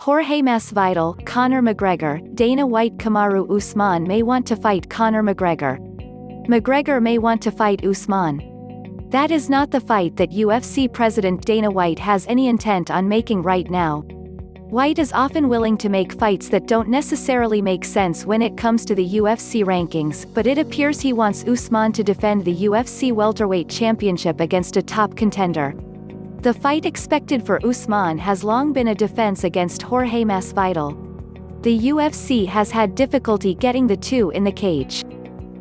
Jorge Masvidal, Conor McGregor, Dana White. Kamaru Usman may want to fight Conor McGregor. McGregor may want to fight Usman. That is not the fight that UFC president Dana White has any intent on making right now. White is often willing to make fights that don't necessarily make sense when it comes to the UFC rankings, but it appears he wants Usman to defend the UFC welterweight championship against a top contender. The fight expected for Usman has long been a defense against Jorge Masvidal. The UFC has had difficulty getting the two in the cage.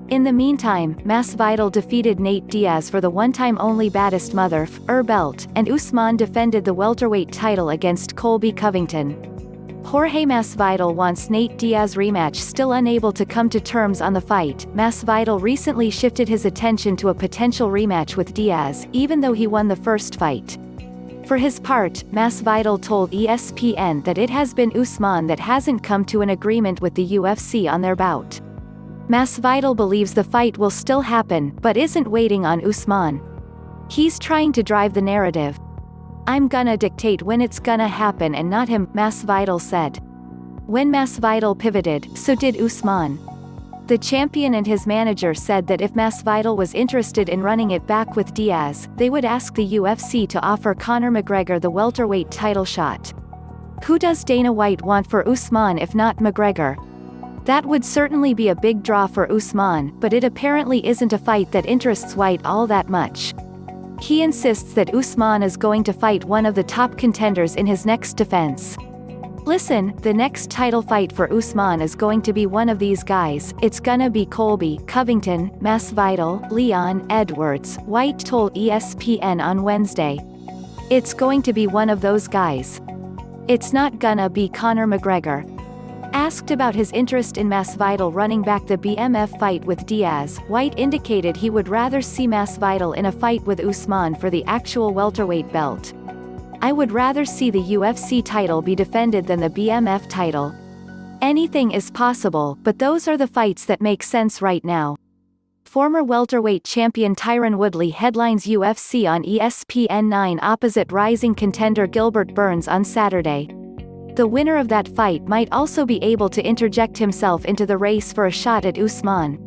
In the meantime, Masvidal defeated Nate Diaz for the one-time only baddest mother belt, and Usman defended the welterweight title against Colby Covington. Jorge Masvidal wants Nate Diaz rematch. Still unable to come to terms on the fight, Masvidal recently shifted his attention to a potential rematch with Diaz, even though he won the first fight. For his part, Masvidal told ESPN that it has been Usman that hasn't come to an agreement with the UFC on their bout. Masvidal believes the fight will still happen, but isn't waiting on Usman. He's trying to drive the narrative. "I'm gonna dictate when it's gonna happen and not him," Masvidal said. When Masvidal pivoted, so did Usman. The champion and his manager said that if Masvidal was interested in running it back with Diaz, they would ask the UFC to offer Conor McGregor the welterweight title shot. Who does Dana White want for Usman if not McGregor? That would certainly be a big draw for Usman, but it apparently isn't a fight that interests White all that much. He insists that Usman is going to fight one of the top contenders in his next defense. "Listen, the next title fight for Usman is going to be one of these guys. It's gonna be Colby Covington, Masvidal, Leon Edwards," White told ESPN on Wednesday. "It's going to be one of those guys. It's not gonna be Conor McGregor." Asked about his interest in Masvidal running back the BMF fight with Diaz, White indicated he would rather see Masvidal in a fight with Usman for the actual welterweight belt. "I would rather see the UFC title be defended than the BMF title. Anything is possible, but those are the fights that make sense right now." Former welterweight champion Tyron Woodley headlines UFC on ESPN9 opposite rising contender Gilbert Burns on Saturday. The winner of that fight might also be able to interject himself into the race for a shot at Usman.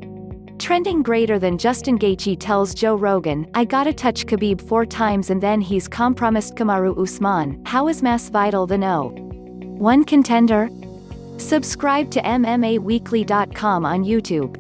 Trending greater than Justin Gaethje tells Joe Rogan, "I gotta touch Khabib 4 times and then he's compromised Kamaru Usman. How is Masvidal the No. 1 contender?" Subscribe to MMAweekly.com on YouTube.